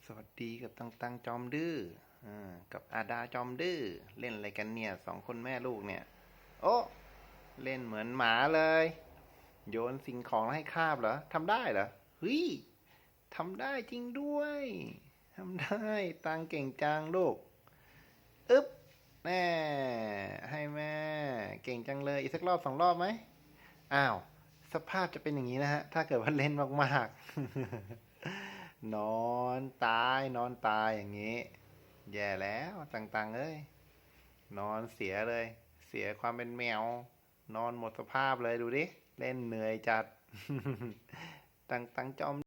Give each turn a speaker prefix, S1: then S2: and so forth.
S1: สวัสดีกับตังจอมดื้อกับอาดาจอมดื้อเล่นอะไรกันเนี่ยสองคนแม่ลูกเนี่ยโอ้เล่นเหมือนหมาเลยโยนสิ่งของให้คาบเหรอทำได้เหรอเฮ้ยทำได้จริงด้วยทำได้ตังเก่งจังลูกอึ๊บแน่ให้แม่เก่งจังเลยอีกสักรอบสองรอบไหมอ้าวสภาพจะเป็นอย่างนี้นะฮะถ้าเกิดว่าเล่นมากๆ นอนตายนอนตายอย่างนี้แย่แล้วตังเอ้ยนอนเสียเลยเสียความเป็นแมวนอนหมดสภาพเลยดูดิเล่นเหนื่อยจัดตังจอม